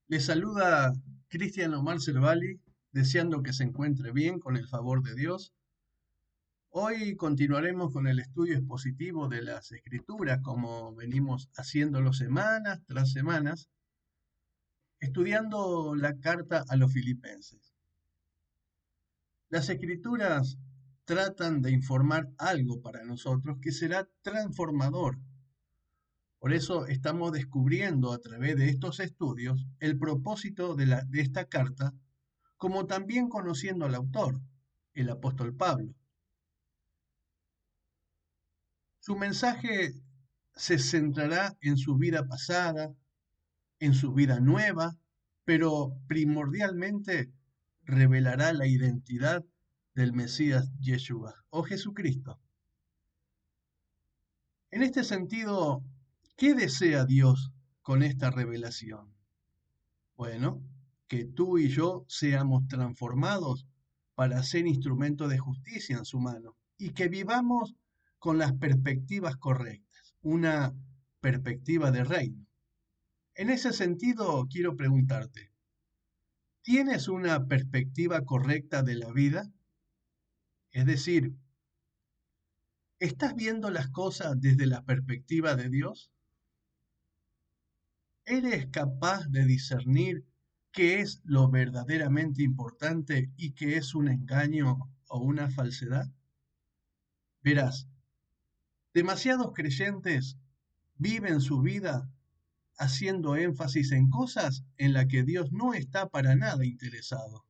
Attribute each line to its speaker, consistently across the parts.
Speaker 1: Le saluda Cristian Omar Cervali, deseando que se encuentre bien con el favor de Dios. Hoy continuaremos con el estudio expositivo de las Escrituras, como venimos haciéndolo semanas tras semanas, estudiando la carta a los Filipenses. Las Escrituras tratan de informar algo para nosotros que será transformador. Por eso estamos descubriendo a través de estos estudios el propósito de esta carta, como también conociendo al autor, el apóstol Pablo. Su mensaje se centrará en su vida pasada, en su vida nueva, pero primordialmente revelará la identidad del Mesías Yeshua o Jesucristo. En este sentido, ¿qué desea Dios con esta revelación? Bueno, que tú y yo seamos transformados para ser instrumento de justicia en su mano y que vivamos con las perspectivas correctas, una perspectiva de reino. En ese sentido, quiero preguntarte, ¿tienes una perspectiva correcta de la vida? Es decir, ¿estás viendo las cosas desde la perspectiva de Dios? ¿Eres capaz de discernir qué es lo verdaderamente importante y qué es un engaño o una falsedad? Verás, demasiados creyentes viven su vida haciendo énfasis en cosas en las que Dios no está para nada interesado,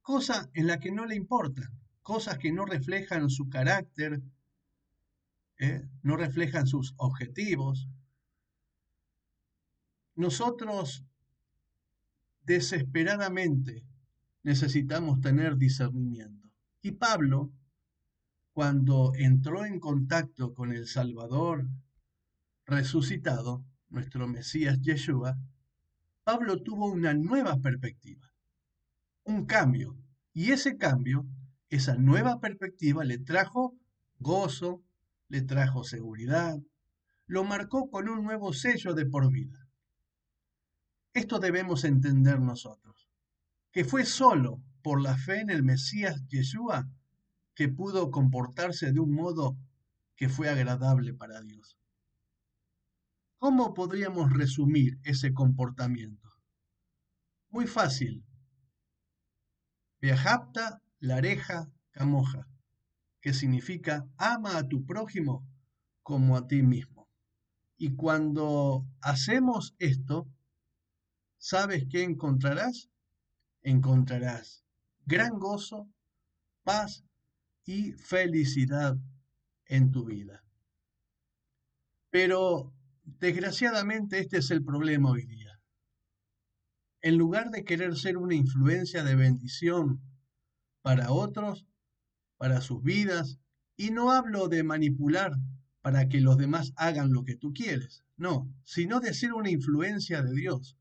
Speaker 1: cosas en las que no le importan, cosas que no reflejan su carácter, no reflejan sus objetivos. Nosotros desesperadamente necesitamos tener discernimiento. Y Pablo, cuando entró en contacto con el Salvador resucitado, nuestro Mesías Yeshua, Pablo tuvo una nueva perspectiva, un cambio. Y ese cambio, esa nueva perspectiva le trajo gozo, le trajo seguridad, lo marcó con un nuevo sello de por vida. Esto debemos entender nosotros, que fue solo por la fe en el Mesías Yeshua que pudo comportarse de un modo que fue agradable para Dios. ¿Cómo podríamos resumir ese comportamiento? Muy fácil. Beajapta lareja camoja, que significa ama a tu prójimo como a ti mismo. Y cuando hacemos esto, ¿sabes qué encontrarás? Encontrarás gran gozo, paz y felicidad en tu vida. Pero desgraciadamente este es el problema hoy día. En lugar de querer ser una influencia de bendición para otros, para sus vidas, y no hablo de manipular para que los demás hagan lo que tú quieres, no, sino de ser una influencia de Dios.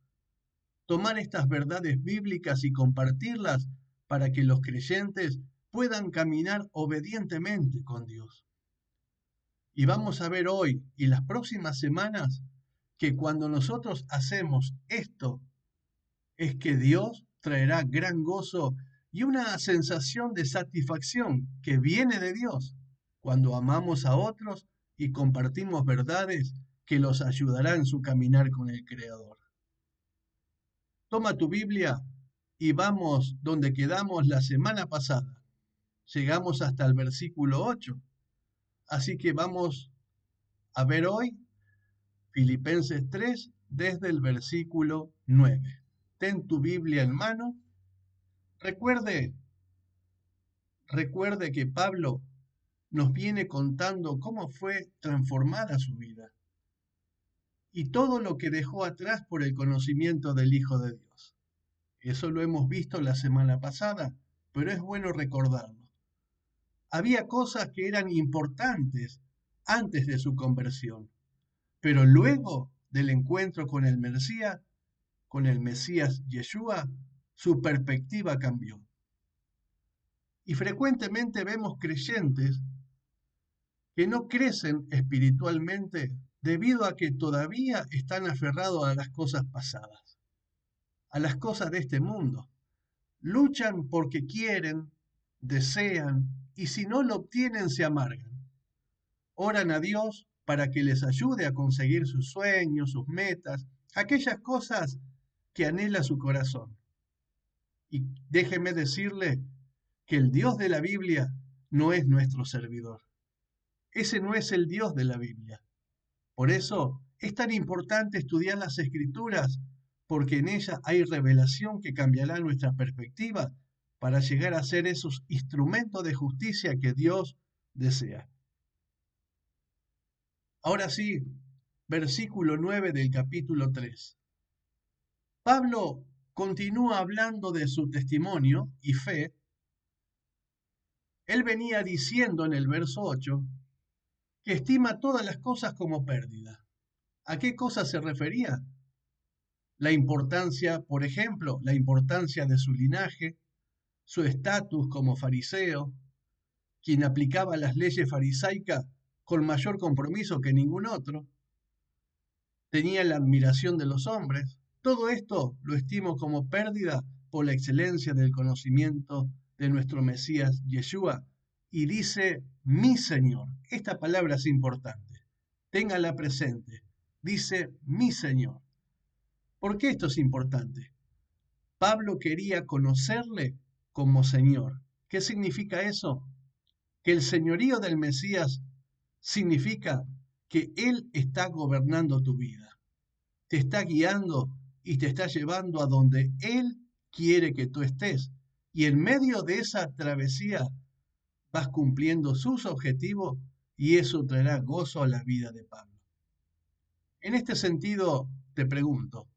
Speaker 1: Tomar estas verdades bíblicas y compartirlas para que los creyentes puedan caminar obedientemente con Dios. Y vamos a ver hoy y las próximas semanas que cuando nosotros hacemos esto, es que Dios traerá gran gozo y una sensación de satisfacción que viene de Dios cuando amamos a otros y compartimos verdades que los ayudará en su caminar con el Creador. Toma tu Biblia y vamos donde quedamos la semana pasada. Llegamos hasta el versículo 8. Así que vamos a ver hoy Filipenses 3 desde el versículo 9. Ten tu Biblia en mano. Recuerde, recuerde que Pablo nos viene contando cómo fue transformada su vida y todo lo que dejó atrás por el conocimiento del Hijo de Dios. Eso lo hemos visto la semana pasada, pero es bueno recordarlo. Había cosas que eran importantes antes de su conversión, pero luego del encuentro con el Mesías Yeshua, su perspectiva cambió. Y frecuentemente vemos creyentes que no crecen espiritualmente debido a que todavía están aferrados a las cosas pasadas. a las cosas de este mundo. Luchan porque quieren, desean, y si no lo obtienen se amargan. Oran a Dios para que les ayude a conseguir sus sueños, sus metas, aquellas cosas que anhela su corazón. Y déjeme decirle que el Dios de la Biblia no es nuestro servidor. Ese no es el Dios de la Biblia. Por eso es tan importante estudiar las Escrituras, porque en ellas hay revelación que cambiará nuestra perspectiva para llegar a ser esos instrumentos de justicia que Dios desea. Ahora sí, versículo 9 del capítulo 3. Pablo continúa hablando de su testimonio y fe. Él venía diciendo en el verso 8 que estima todas las cosas como pérdida. ¿A qué cosas se refería? La importancia, por ejemplo, la importancia de su linaje, su estatus como fariseo, quien aplicaba las leyes farisaicas con mayor compromiso que ningún otro, tenía la admiración de los hombres. Todo esto lo estimo como pérdida por la excelencia del conocimiento de nuestro Mesías Yeshua. Y dice mi Señor. Esta palabra es importante. Téngala presente. Dice mi Señor. ¿Por qué esto es importante? Pablo quería conocerle como Señor. ¿Qué significa eso? Que el señorío del Mesías significa que Él está gobernando tu vida, te está guiando y te está llevando a donde Él quiere que tú estés. Y en medio de esa travesía vas cumpliendo sus objetivos y eso traerá gozo a la vida de Pablo. En este sentido, te pregunto,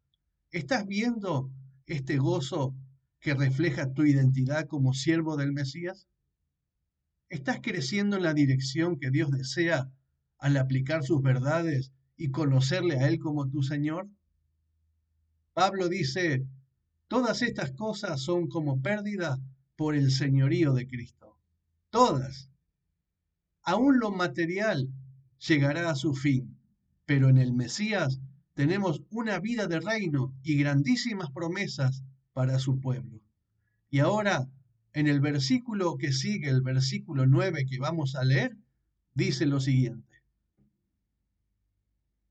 Speaker 1: ¿estás viendo este gozo que refleja tu identidad como siervo del Mesías? ¿Estás creciendo en la dirección que Dios desea al aplicar sus verdades y conocerle a Él como tu Señor? Pablo dice, todas estas cosas son como pérdida por el señorío de Cristo. Todas. Aún lo material llegará a su fin, pero en el Mesías tenemos una vida de reino y grandísimas promesas para su pueblo. Y ahora, en el versículo que sigue, el versículo 9 que vamos a leer, dice lo siguiente.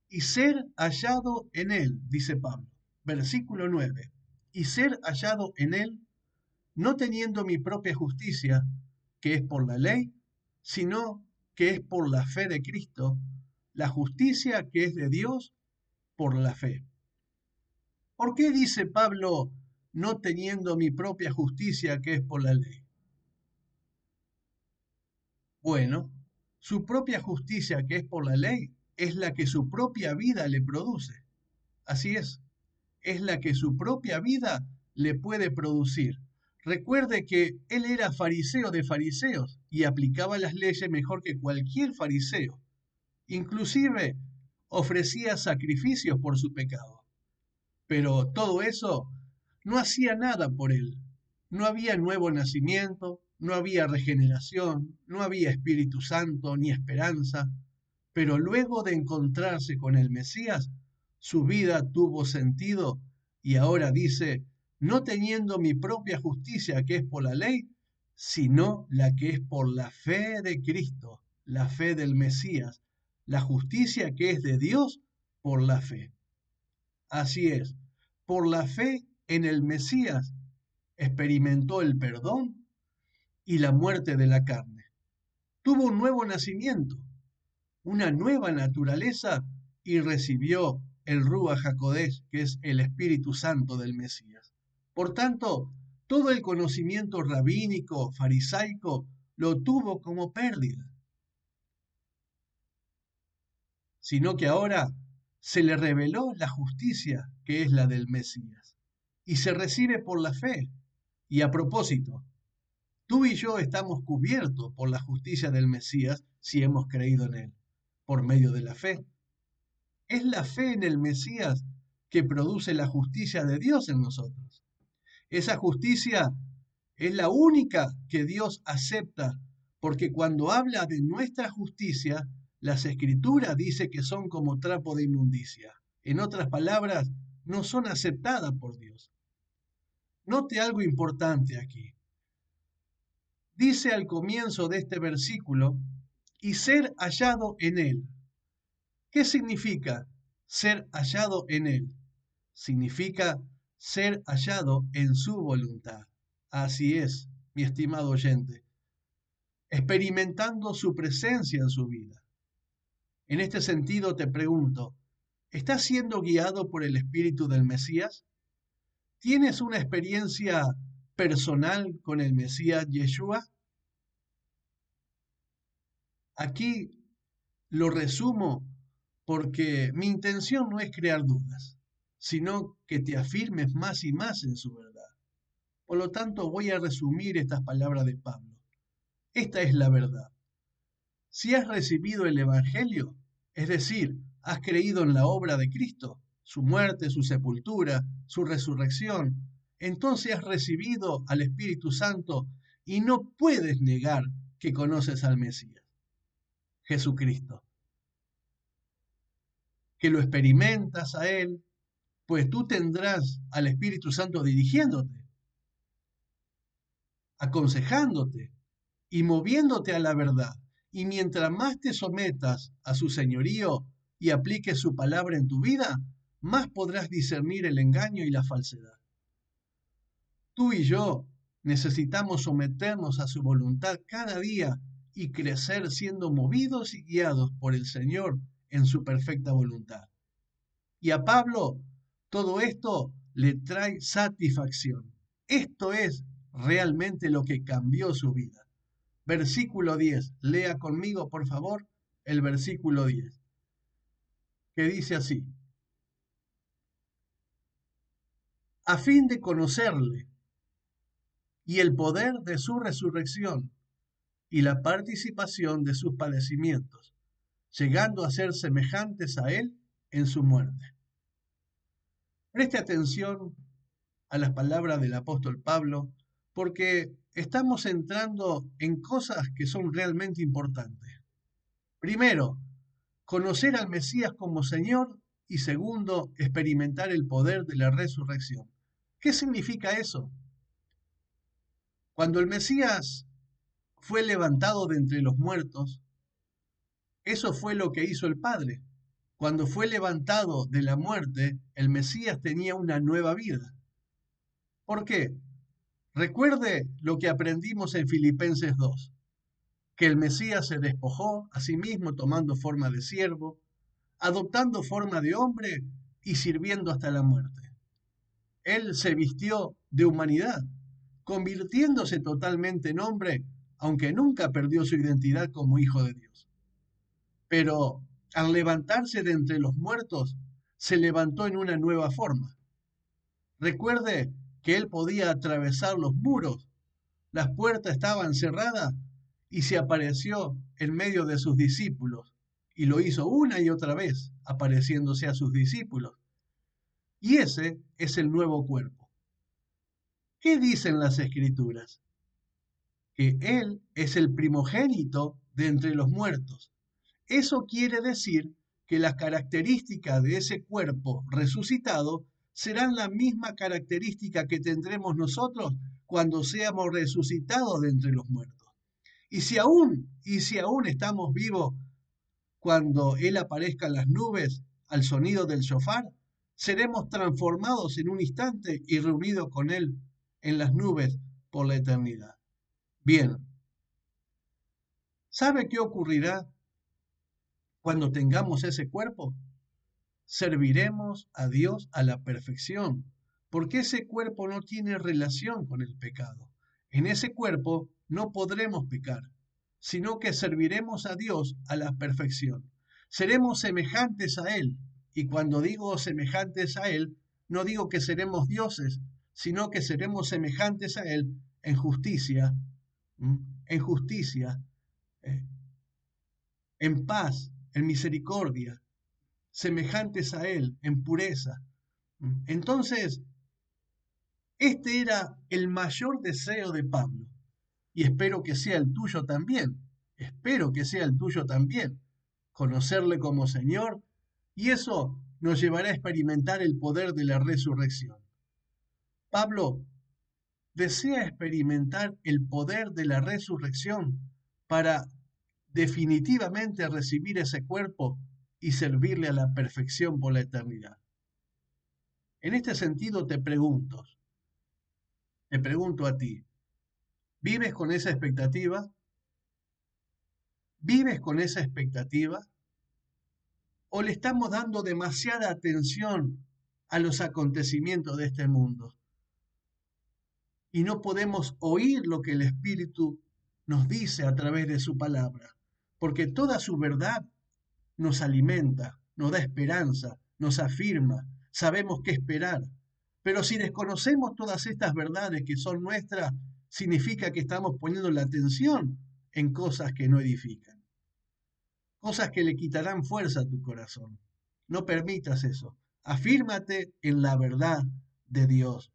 Speaker 1: Y ser hallado en él, dice Pablo, versículo 9, y ser hallado en él, no teniendo mi propia justicia, que es por la ley, sino que es por la fe de Cristo, la justicia que es de Dios por la fe. ¿Por qué dice Pablo, no teniendo mi propia justicia que es por la ley? Bueno, su propia justicia que es por la ley es la que su propia vida le produce. Así es la que su propia vida le puede producir. Recuerde que él era fariseo de fariseos y aplicaba las leyes mejor que cualquier fariseo. Inclusive ofrecía sacrificios por su pecado. Pero todo eso no hacía nada por él. No había nuevo nacimiento, no había regeneración, no había Espíritu Santo ni esperanza. Pero luego de encontrarse con el Mesías, su vida tuvo sentido y ahora dice, no teniendo mi propia justicia que es por la ley, sino la que es por la fe de Cristo, la fe del Mesías, la justicia que es de Dios por la fe. Así es, por la fe en el Mesías experimentó el perdón y la muerte de la carne. Tuvo un nuevo nacimiento, una nueva naturaleza y recibió el Ruach HaKodesh, que es el Espíritu Santo del Mesías. Por tanto, todo el conocimiento rabínico, farisaico, lo tuvo como pérdida, sino que ahora se le reveló la justicia que es la del Mesías y se recibe por la fe. Y a propósito, tú y yo estamos cubiertos por la justicia del Mesías si hemos creído en él, por medio de la fe. Es la fe en el Mesías que produce la justicia de Dios en nosotros. Esa justicia es la única que Dios acepta, porque cuando habla de nuestra justicia, las Escrituras dice que son como trapo de inmundicia. En otras palabras, no son aceptadas por Dios. Note algo importante aquí. Dice al comienzo de este versículo, y ser hallado en él. ¿Qué significa ser hallado en él? Significa ser hallado en su voluntad. Así es, mi estimado oyente, experimentando su presencia en su vida. En este sentido te pregunto, ¿estás siendo guiado por el Espíritu del Mesías? ¿Tienes una experiencia personal con el Mesías Yeshua? Aquí lo resumo porque mi intención no es crear dudas, sino que te afirmes más y más en su verdad. Por lo tanto, voy a resumir estas palabras de Pablo. Esta es la verdad. Si has recibido el Evangelio, es decir, has creído en la obra de Cristo, su muerte, su sepultura, su resurrección, entonces has recibido al Espíritu Santo y no puedes negar que conoces al Mesías, Jesucristo, que lo experimentas a Él, pues tú tendrás al Espíritu Santo dirigiéndote, aconsejándote y moviéndote a la verdad. Y mientras más te sometas a su señorío y apliques su palabra en tu vida, más podrás discernir el engaño y la falsedad. Tú y yo necesitamos someternos a su voluntad cada día y crecer siendo movidos y guiados por el Señor en su perfecta voluntad. Y a Pablo todo esto le trae satisfacción. Esto es realmente lo que cambió su vida. Versículo 10. Lea conmigo, por favor, el versículo 10, que dice así: a fin de conocerle y el poder de su resurrección y la participación de sus padecimientos, llegando a ser semejantes a él en su muerte. Preste atención a las palabras del apóstol Pablo, porque estamos entrando en cosas que son realmente importantes. Primero, conocer al Mesías como Señor y segundo, experimentar el poder de la resurrección. ¿Qué significa eso? Cuando el Mesías fue levantado de entre los muertos, eso fue lo que hizo el Padre. Cuando fue levantado de la muerte, el Mesías tenía una nueva vida. ¿Por qué? Recuerde lo que aprendimos en Filipenses 2, que el Mesías se despojó a sí mismo tomando forma de siervo, adoptando forma de hombre y sirviendo hasta la muerte. Él se vistió de humanidad, convirtiéndose totalmente en hombre, aunque nunca perdió su identidad como hijo de Dios. Pero al levantarse de entre los muertos, se levantó en una nueva forma. Recuerde que él podía atravesar los muros, las puertas estaban cerradas y se apareció en medio de sus discípulos. Y lo hizo una y otra vez, apareciéndose a sus discípulos. Y ese es el nuevo cuerpo. ¿Qué dicen las escrituras? Que Él es el primogénito de entre los muertos. Eso quiere decir que las características de ese cuerpo resucitado serán la misma característica que tendremos nosotros cuando seamos resucitados de entre los muertos. Y si aún estamos vivos cuando Él aparezca en las nubes al sonido del shofar, seremos transformados en un instante y reunidos con Él en las nubes por la eternidad. Bien, ¿sabe qué ocurrirá cuando tengamos ese cuerpo? Serviremos a Dios a la perfección, porque ese cuerpo no tiene relación con el pecado. En ese cuerpo no podremos pecar, sino que serviremos a Dios a la perfección. Seremos semejantes a Él, y cuando digo semejantes a Él, no digo que seremos dioses, sino que seremos semejantes a Él en justicia, en justicia, eh, en paz, en misericordia, semejantes a Él, en pureza. Entonces, este era el mayor deseo de Pablo, y espero que sea el tuyo también. Espero que sea el tuyo también. Conocerle como Señor, y eso nos llevará a experimentar el poder de la resurrección. Pablo desea experimentar el poder de la resurrección para definitivamente recibir ese cuerpo y servirle a la perfección por la eternidad. En este sentido te pregunto a ti, ¿vives con esa expectativa? ¿Vives con esa expectativa? ¿O le estamos dando demasiada atención a los acontecimientos de este mundo? Y no podemos oír lo que el Espíritu nos dice a través de su palabra, porque toda su verdad nos alimenta, nos da esperanza, nos afirma, sabemos qué esperar. Pero si desconocemos todas estas verdades que son nuestras, significa que estamos poniendo la atención en cosas que no edifican, cosas que le quitarán fuerza a tu corazón. No permitas eso. Afírmate en la verdad de Dios,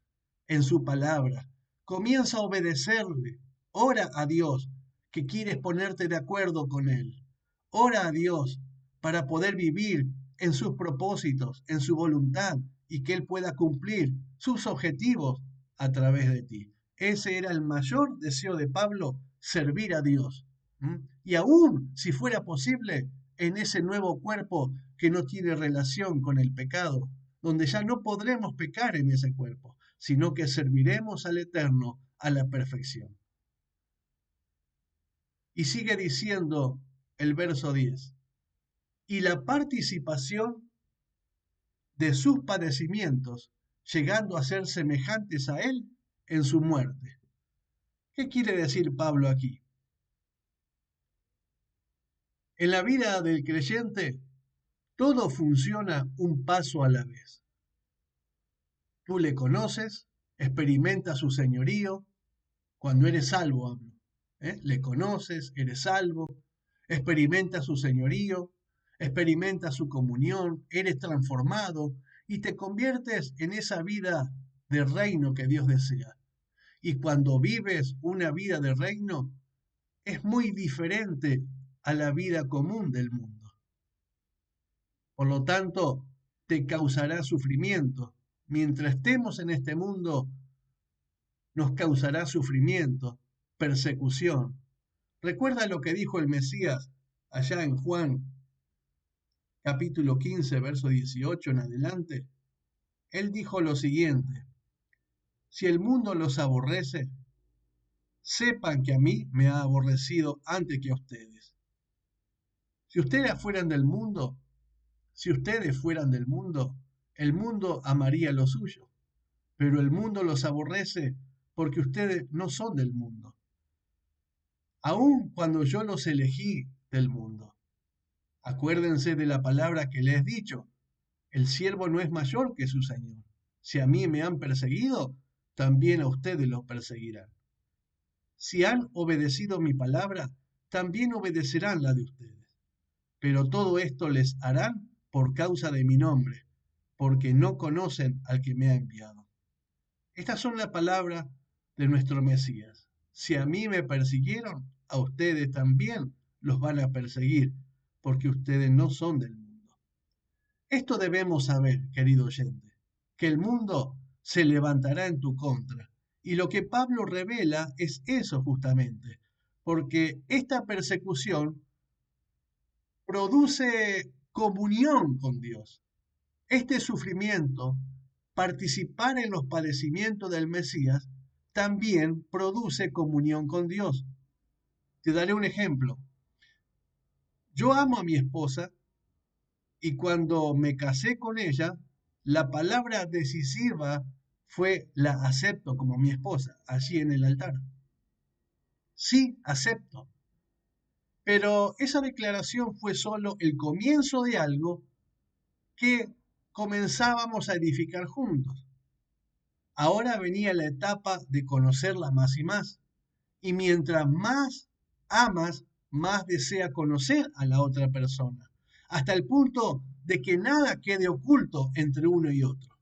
Speaker 1: en su palabra. Comienza a obedecerle. Ora a Dios que quieres ponerte de acuerdo con Él. Ora a Dios para poder vivir en sus propósitos, en su voluntad y que Él pueda cumplir sus objetivos a través de ti. Ese era el mayor deseo de Pablo, servir a Dios. Y aún si fuera posible, en ese nuevo cuerpo que no tiene relación con el pecado, donde ya no podremos pecar en ese cuerpo, sino que serviremos al Eterno a la perfección. Y sigue diciendo el verso 10, y la participación de sus padecimientos, llegando a ser semejantes a Él en su muerte. ¿Qué quiere decir Pablo aquí? En la vida del creyente, todo funciona un paso a la vez. Tú le conoces, experimentas su señorío, cuando eres salvo hablo. Le conoces, eres salvo, experimentas su señorío, experimentas su comunión, eres transformado y te conviertes en esa vida de reino que Dios desea. Y cuando vives una vida de reino, es muy diferente a la vida común del mundo. Por lo tanto, te causará sufrimiento. Mientras estemos en este mundo, nos causará sufrimiento, persecución. Recuerda lo que dijo el Mesías allá en Juan capítulo 15, verso 18 en adelante. Él dijo lo siguiente: si el mundo los aborrece, sepan que a mí me ha aborrecido antes que a ustedes. Si ustedes fueran del mundo, si ustedes fueran del mundo, el mundo amaría lo suyo, pero el mundo los aborrece porque ustedes no son del mundo, aun cuando yo los elegí del mundo. Acuérdense de la palabra que les he dicho, el siervo no es mayor que su señor. Si a mí me han perseguido, también a ustedes los perseguirán. Si han obedecido mi palabra, también obedecerán la de ustedes. Pero todo esto les harán por causa de mi nombre, porque no conocen al que me ha enviado. Estas son las palabras de nuestro Mesías. Si a mí me persiguieron, a ustedes también los van a perseguir, porque ustedes no son del mundo. Esto debemos saber, querido oyente, que el mundo se levantará en tu contra. Y lo que Pablo revela es eso justamente, porque esta persecución produce comunión con Dios. Este sufrimiento, participar en los padecimientos del Mesías, también produce comunión con Dios. Te daré un ejemplo. Yo amo a mi esposa y cuando me casé con ella, la palabra decisiva fue la acepto como mi esposa, allí en el altar. Sí, acepto. Pero esa declaración fue solo el comienzo de algo que comenzábamos a edificar juntos. Ahora venía la etapa de conocerla más y más. Y mientras más amas, más desea conocer a la otra persona, hasta el punto de que nada quede oculto entre uno y otro.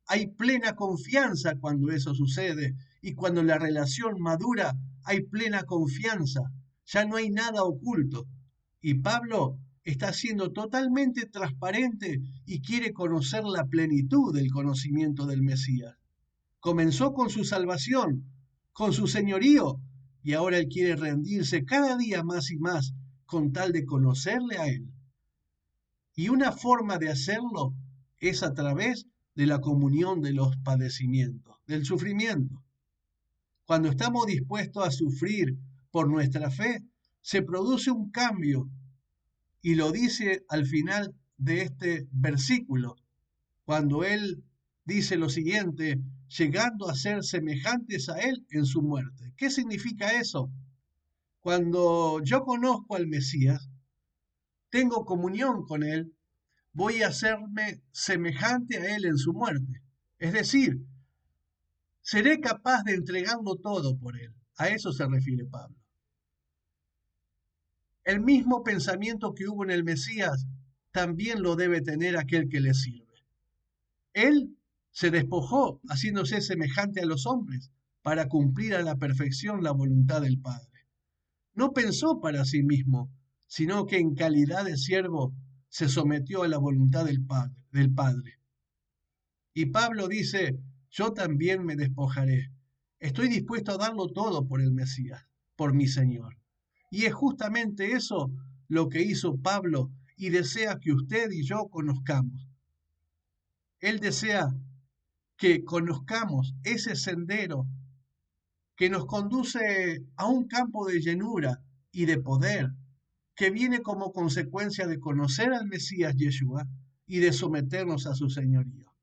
Speaker 1: Hay plena confianza cuando eso sucede y cuando la relación madura hay plena confianza. Ya no hay nada oculto. Y Pablo está siendo totalmente transparente y quiere conocer la plenitud del conocimiento del Mesías. Comenzó con su salvación, con su señorío, y ahora Él quiere rendirse cada día más y más con tal de conocerle a Él. Y una forma de hacerlo es a través de la comunión de los padecimientos, del sufrimiento. Cuando estamos dispuestos a sufrir por nuestra fe, se produce un cambio, y lo dice al final de este versículo, cuando él dice lo siguiente, llegando a ser semejantes a él en su muerte. ¿Qué significa eso? Cuando yo conozco al Mesías, tengo comunión con él, voy a hacerme semejante a él en su muerte. Es decir, seré capaz de entregarlo todo por él. A eso se refiere Pablo. El mismo pensamiento que hubo en el Mesías también lo debe tener aquel que le sirve. Él se despojó haciéndose semejante a los hombres para cumplir a la perfección la voluntad del Padre. No pensó para sí mismo, sino que en calidad de siervo se sometió a la voluntad del Padre. Y Pablo dice, yo también me despojaré. Estoy dispuesto a darlo todo por el Mesías, por mi Señor. Y es justamente eso lo que hizo Pablo y desea que usted y yo conozcamos. Él desea que conozcamos ese sendero que nos conduce a un campo de llenura y de poder, que viene como consecuencia de conocer al Mesías Yeshua y de someternos a su señorío.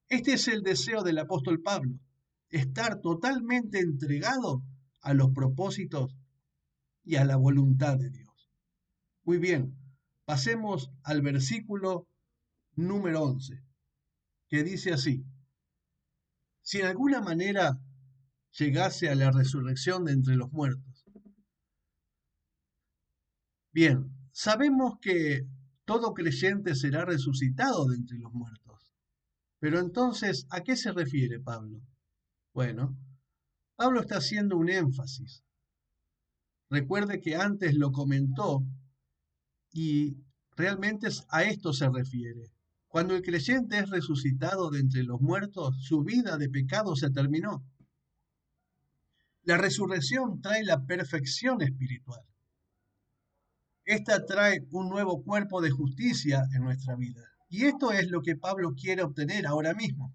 Speaker 1: Este es el deseo del apóstol Pablo, estar totalmente entregado a los propósitos y a la voluntad de Dios. Muy bien, pasemos al versículo número 11, que dice así, si en alguna manera llegase a la resurrección de entre los muertos. Bien, sabemos que todo creyente será resucitado de entre los muertos. Pero entonces, ¿a qué se refiere Pablo? Bueno, Pablo está haciendo un énfasis. Recuerde que antes lo comentó y realmente a esto se refiere. Cuando el creyente es resucitado de entre los muertos, su vida de pecado se terminó. La resurrección trae la perfección espiritual. Esta trae un nuevo cuerpo de justicia en nuestra vida. Y esto es lo que Pablo quiere obtener ahora mismo.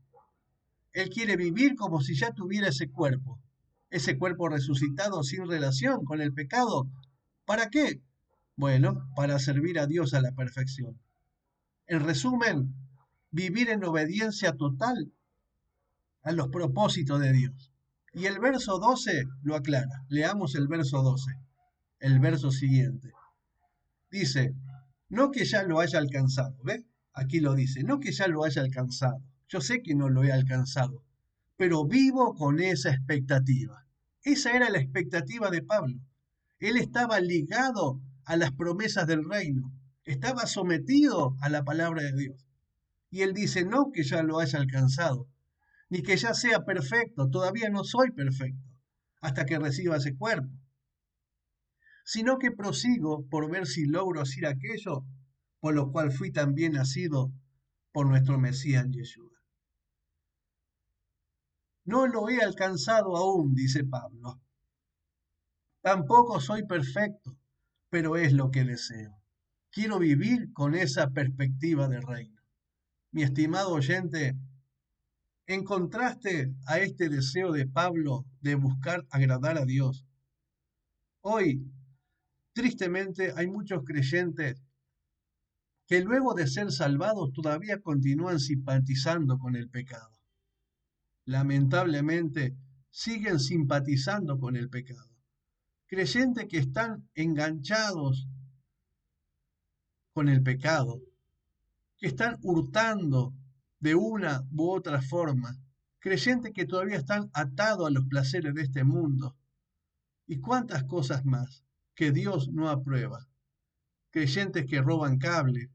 Speaker 1: Él quiere vivir como si ya tuviera ese cuerpo resucitado sin relación con el pecado. ¿Para qué? Bueno, para servir a Dios a la perfección. En resumen, vivir en obediencia total a los propósitos de Dios. Y el verso 12 lo aclara. Leamos el verso 12, el verso siguiente. Dice, no que ya lo haya alcanzado, ¿ve? Aquí lo dice, no que ya lo haya alcanzado. Yo sé que no lo he alcanzado, pero vivo con esa expectativa. Esa era la expectativa de Pablo. Él estaba ligado a las promesas del reino, estaba sometido a la palabra de Dios. Y él dice, no que ya lo haya alcanzado, ni que ya sea perfecto, todavía no soy perfecto, hasta que reciba ese cuerpo, sino que prosigo por ver si logro hacer aquello por lo cual fui también nacido por nuestro Mesías Yeshua. No lo he alcanzado aún, dice Pablo. Tampoco soy perfecto, pero es lo que deseo. Quiero vivir con esa perspectiva del reino. Mi estimado oyente, en contraste a este deseo de Pablo de buscar agradar a Dios, hoy, tristemente, hay muchos creyentes que luego de ser salvados todavía continúan simpatizando con el pecado. Lamentablemente, siguen simpatizando con el pecado. Creyentes que están enganchados con el pecado, que están hurtando de una u otra forma, creyentes que todavía están atados a los placeres de este mundo y cuántas cosas más que Dios no aprueba. Creyentes que roban cable,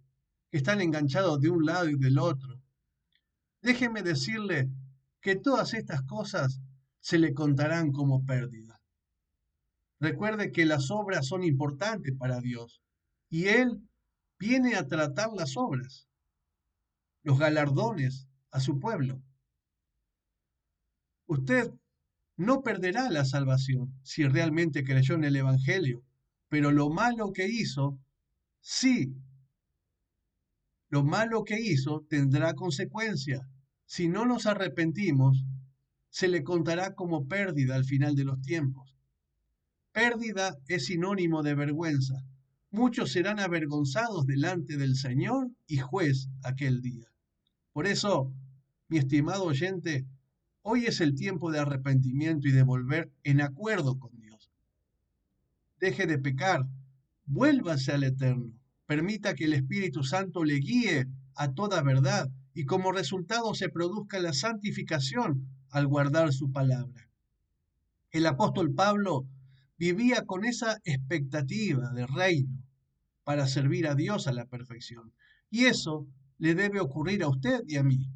Speaker 1: que están enganchados de un lado y del otro. Déjeme decirle que todas estas cosas se le contarán como pérdida. Recuerde que las obras son importantes para Dios y Él viene a tratar las obras, los galardones a su pueblo. Usted no perderá la salvación si realmente creyó en el Evangelio, pero lo malo que hizo, sí, lo malo que hizo tendrá consecuencia. Si no nos arrepentimos, se le contará como pérdida al final de los tiempos. Pérdida es sinónimo de vergüenza. Muchos serán avergonzados delante del Señor y juez aquel día. Por eso, mi estimado oyente, hoy es el tiempo de arrepentimiento y de volver en acuerdo con Dios. Deje de pecar, vuélvase al Eterno, permita que el Espíritu Santo le guíe a toda verdad y como resultado se produzca la santificación al guardar su palabra. El apóstol Pablo vivía con esa expectativa de reino para servir a Dios a la perfección. Y eso le debe ocurrir a usted y a mí.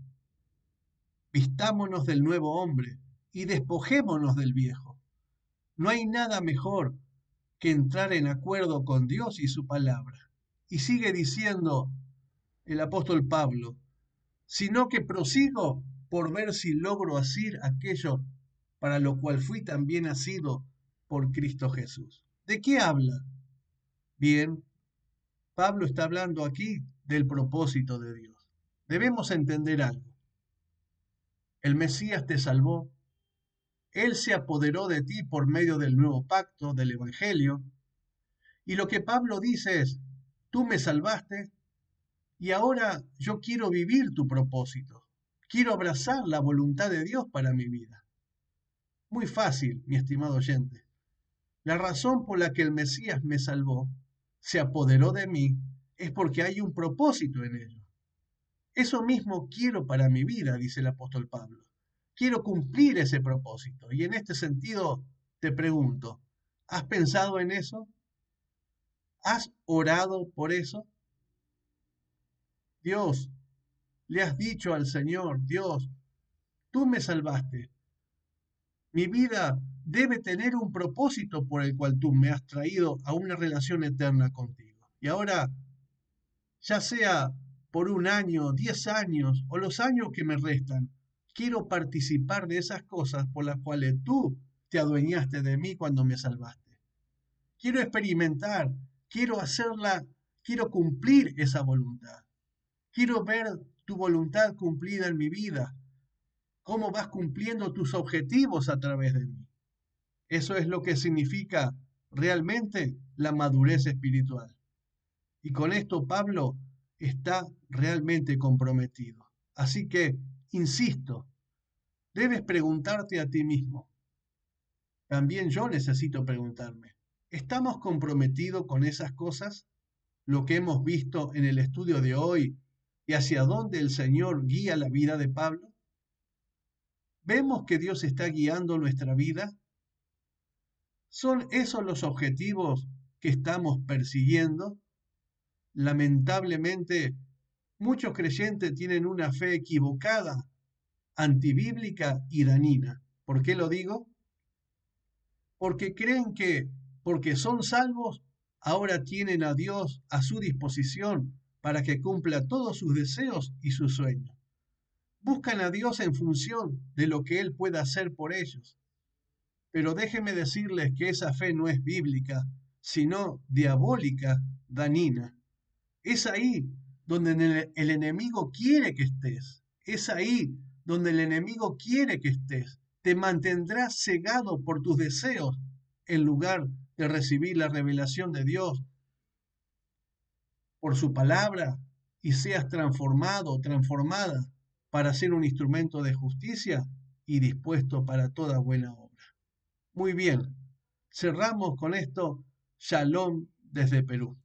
Speaker 1: Vistámonos del nuevo hombre y despojémonos del viejo. No hay nada mejor que entrar en acuerdo con Dios y su palabra. Y sigue diciendo el apóstol Pablo, sino que prosigo por ver si logro hacer aquello para lo cual fui también nacido por Cristo Jesús. ¿De qué habla? Bien, Pablo está hablando aquí del propósito de Dios. Debemos entender algo. El Mesías te salvó, Él se apoderó de ti por medio del nuevo pacto, del Evangelio, y lo que Pablo dice es, tú me salvaste y ahora yo quiero vivir tu propósito, quiero abrazar la voluntad de Dios para mi vida. Muy fácil, mi estimado oyente. La razón por la que el Mesías me salvó, se apoderó de mí, es porque hay un propósito en ello. Eso mismo quiero para mi vida, dice el apóstol Pablo. Quiero cumplir ese propósito. Y en este sentido te pregunto, ¿has pensado en eso? ¿Has orado por eso? Dios, le has dicho al Señor, Dios, tú me salvaste. Mi vida debe tener un propósito por el cual tú me has traído a una relación eterna contigo. Y ahora, ya sea por un año, 10 años o los años que me restan, quiero participar de esas cosas por las cuales tú te adueñaste de mí cuando me salvaste. Quiero experimentar, quiero hacerla, quiero cumplir esa voluntad. Quiero ver tu voluntad cumplida en mi vida, cómo vas cumpliendo tus objetivos a través de mí. Eso es lo que significa realmente la madurez espiritual. Y con esto Pablo está realmente comprometido. Así que, insisto, debes preguntarte a ti mismo. También yo necesito preguntarme, ¿estamos comprometidos con esas cosas? Lo que hemos visto en el estudio de hoy y hacia dónde el Señor guía la vida de Pablo. ¿Vemos que Dios está guiando nuestra vida? ¿Son esos los objetivos que estamos persiguiendo? Lamentablemente, muchos creyentes tienen una fe equivocada, antibíblica y dañina. ¿Por qué lo digo? Porque creen que porque son salvos, ahora tienen a Dios a su disposición para que cumpla todos sus deseos y sus sueños. Buscan a Dios en función de lo que Él pueda hacer por ellos. Pero déjenme decirles que esa fe no es bíblica, sino diabólica, dañina. Es ahí donde el enemigo quiere que estés. Es ahí donde el enemigo quiere que estés. Te mantendrás cegado por tus deseos en lugar de recibir la revelación de Dios por su palabra y seas transformado, transformada para ser un instrumento de justicia y dispuesto para toda buena obra. Muy bien, cerramos con esto. Shalom desde Perú.